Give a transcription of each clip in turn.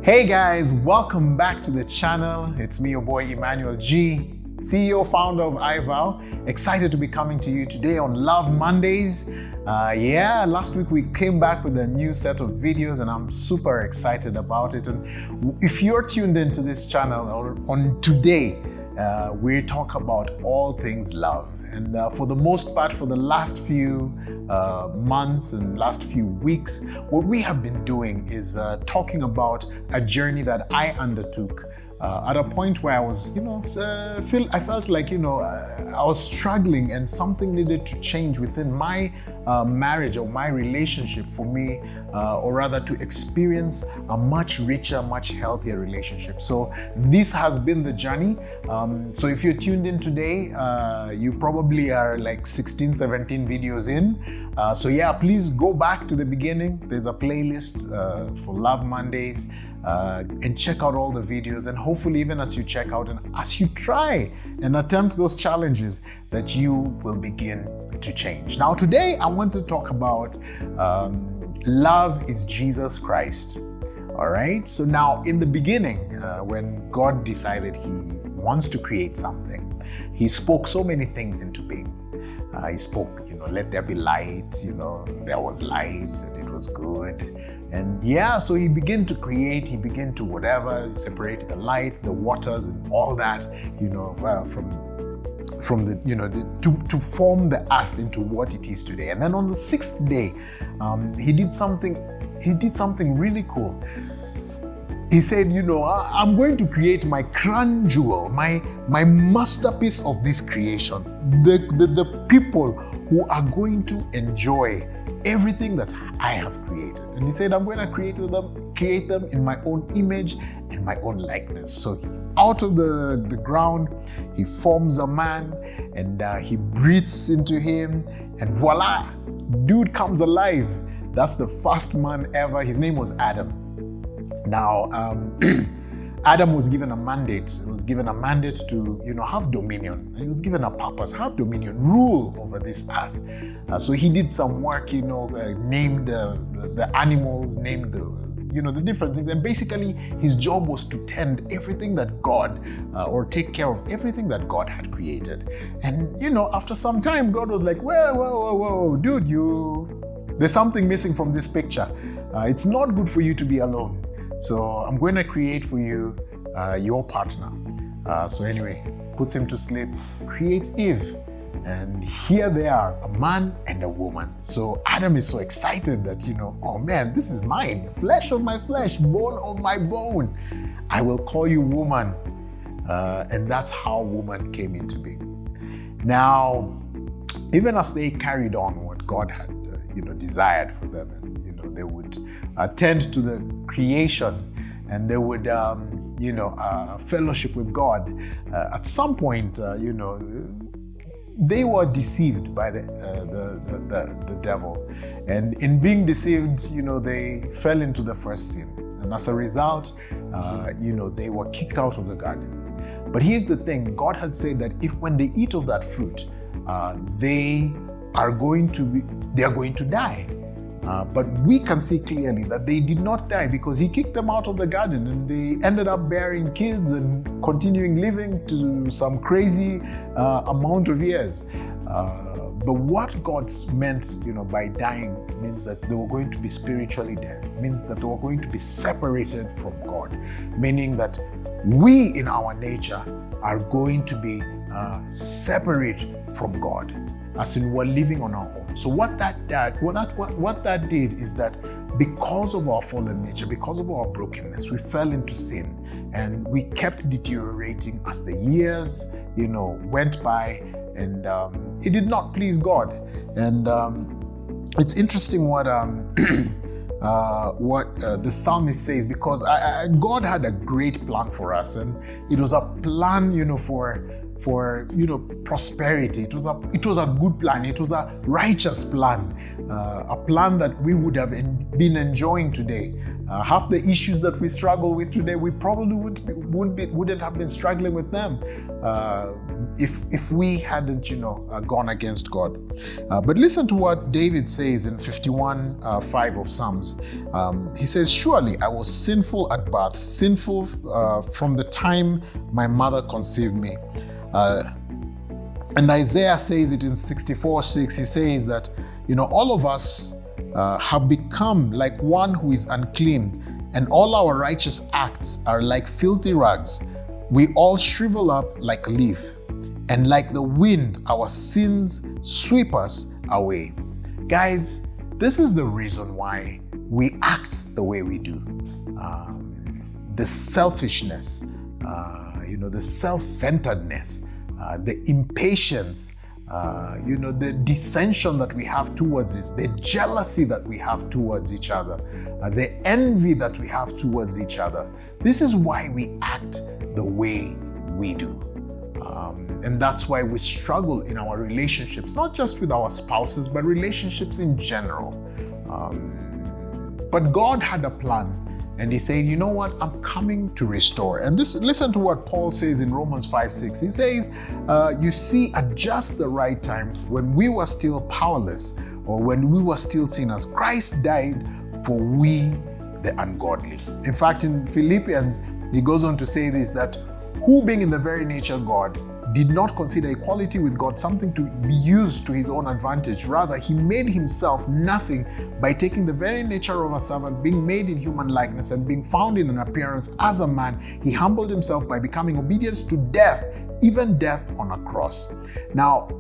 Hey guys, welcome back to the channel. It's me, your boy Emmanuel G, CEO, founder of iVow. Excited to be coming to you today on Love Mondays. Last week we came back with a new set of videos and I'm super excited about it. And if you're tuned into this channel or on today, we talk about all things love. And for the most part, for the last few months and last few weeks, what we have been doing is talking about a journey that I undertook at a point where I was, I felt like, I was struggling and something needed to change within my marriage or my relationship for me, or rather to experience a much richer, much healthier relationship. So this has been the journey. So if you're tuned in today, you probably are like 16, 17 videos in. Please go back to the beginning. There's a playlist for Love Mondays. And check out all the videos, and hopefully even as you check out and as you try and attempt those challenges, that you will begin to change. Now today I want to talk about love is Jesus Christ. All right, so now in the beginning, when God decided he wants to create something, he spoke so many things into being. He spoke, let there be light, there was light and it was good. And so he began to create, he began to separate the light, the waters and all that, from the, to form the earth into what it is today. And then on the sixth day, he did something really cool. He said, I'm going to create my crown jewel, my masterpiece of this creation, the people who are going to enjoy everything that I have created. And he said, I'm going to create them in my own image and my own likeness. So out of the ground, he forms a man and he breathes into him, and voila, dude comes alive. That's the first man ever. His name was Adam. Now, Adam was given a mandate. He was given a mandate to, have dominion. And he was given a purpose, have dominion, rule over this earth. So he did some work, named the animals, named the different things. And basically, his job was to tend everything that God, or take care of everything that God had created. And, after some time, God was like, whoa, dude, there's something missing from this picture. It's not good for you to be alone. So I'm going to create for you your partner. So anyway, puts him to sleep, creates Eve. And here they are, a man and a woman. So Adam is so excited that, oh man, this is mine, flesh of my flesh, bone of my bone. I will call you woman. And that's how woman came into being. Now, even as they carried on what God had, desired for them, and, they would attend to the creation and they would, fellowship with God. At some point, they were deceived by the devil, and in being deceived, they fell into the first sin, and as a result, they were kicked out of the garden. But here's the thing: God had said that when they eat of that fruit, they are going to die. But we can see clearly that they did not die, because he kicked them out of the garden and they ended up bearing kids and continuing living to some crazy amount of years. But what God meant, by dying means that they were going to be spiritually dead, means that they were going to be separated from God, meaning that we in our nature are going to be separate from God, as in we're living on our own. So what that did is that because of our fallen nature, because of our brokenness, we fell into sin and we kept deteriorating as the years, went by, and it did not please God. And it's interesting what the psalmist says, because God had a great plan for us, and it was a plan, for prosperity. It was a good plan. It was a righteous plan, a plan that we would have been enjoying today. Half the issues that we struggle with today, we probably wouldn't have been struggling with them if we hadn't, gone against God. But listen to what David says in 51:5 of Psalms. He says, "Surely I was sinful at birth, sinful from the time my mother conceived me." And Isaiah says it in 64:6. He says that, all of us have become like one who is unclean, and all our righteous acts are like filthy rags. We all shrivel up like a leaf, and like the wind, our sins sweep us away. Guys, this is the reason why we act the way we do. The selfishness, the self-centeredness, the impatience, the dissension that we have towards it, the jealousy that we have towards each other, the envy that we have towards each other. This is why we act the way we do. And that's why we struggle in our relationships, not just with our spouses, but relationships in general. But God had a plan. And he said, you know what? I'm coming to restore. And listen to what Paul says in Romans 5:6. He says, you see, at just the right time, when we were still powerless, or when we were still sinners, Christ died for we, the ungodly. In fact, in Philippians, he goes on to say this, that who being in the very nature God, did not consider equality with God something to be used to his own advantage. Rather, he made himself nothing by taking the very nature of a servant, being made in human likeness, and being found in an appearance as a man. He humbled himself by becoming obedient to death, even death on a cross. Now,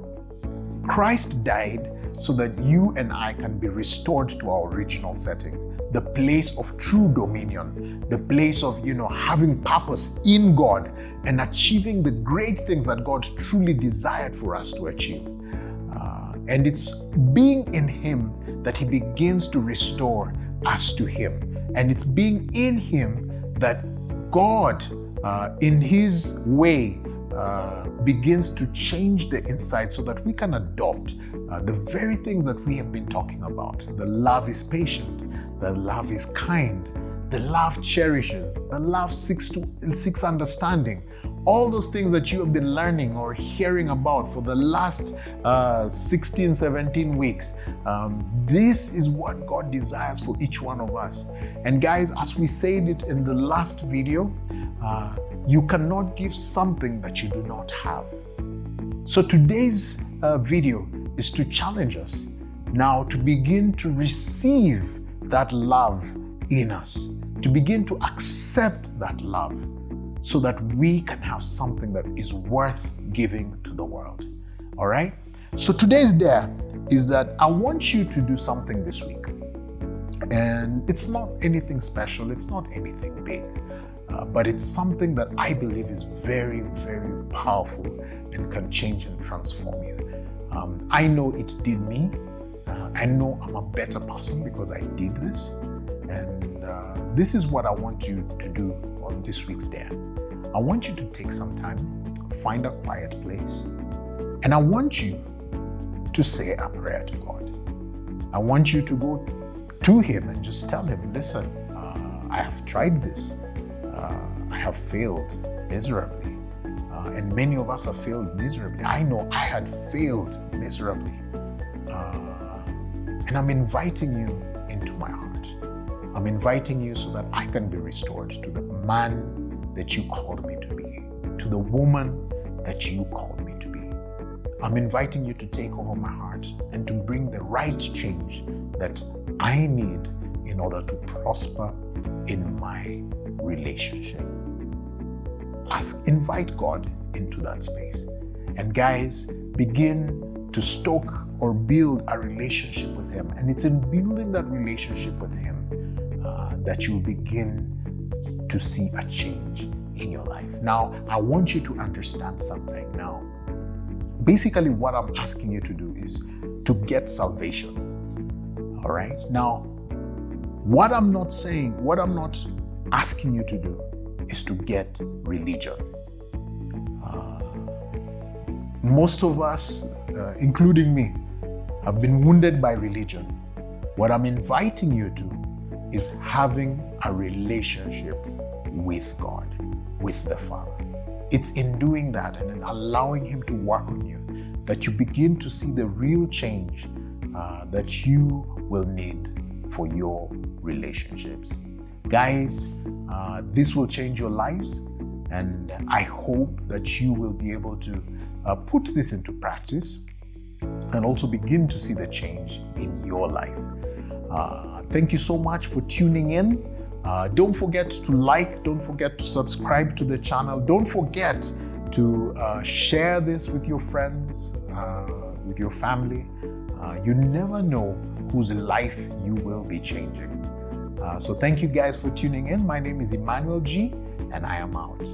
Christ died so that you and I can be restored to our original setting, the place of true dominion, the place of, having purpose in God and achieving the great things that God truly desired for us to achieve. And it's being in him that he begins to restore us to him. And it's being in him that God, in his way, begins to change the inside so that we can adopt the very things that we have been talking about. The love is patient, the love is kind, the love cherishes, the love seeks understanding. All those things that you have been learning or hearing about for the last 16, 17 weeks, this is what God desires for each one of us. And guys, as we said it in the last video, you cannot give something that you do not have. So today's video is to challenge us now to begin to receive that love in us, to begin to accept that love so that we can have something that is worth giving to the world. All right? So today's dare is that I want you to do something this week. And it's not anything special, it's not anything big. But it's something that I believe is very, very powerful and can change and transform you. I know it did me. I know I'm a better person because I did this. And this is what I want you to do on this week's Dare. I want you to take some time, find a quiet place, and I want you to say a prayer to God. I want you to go to him and just tell him, listen, I have tried this. I have failed miserably. And many of us have failed miserably. I know I had failed miserably. And I'm inviting you into my heart. I'm inviting you so that I can be restored to the man that you called me to be, to the woman that you called me to be. I'm inviting you to take over my heart and to bring the right change that I need in order to prosper in my relationship. Invite God into that space. And guys, begin to stoke or build a relationship with him. And it's in building that relationship with him that you begin to see a change in your life. Now, I want you to understand something. Now, basically what I'm asking you to do is to get salvation. All right? Now, what I'm not asking you to do is to get religion. Most of us, including me, have been wounded by religion. What I'm inviting you to is having a relationship with God, with the Father. It's in doing that and in allowing Him to work on you that you begin to see the real change that you will need for your relationships. Guys, this will change your lives, and I hope that you will be able to put this into practice and also begin to see the change in your life. Thank you so much for tuning in. Don't forget to like, don't forget to subscribe to the channel. Don't forget to share this with your friends, with your family. You never know whose life you will be changing. So thank you guys for tuning in. My name is Emmanuel G, and I am out.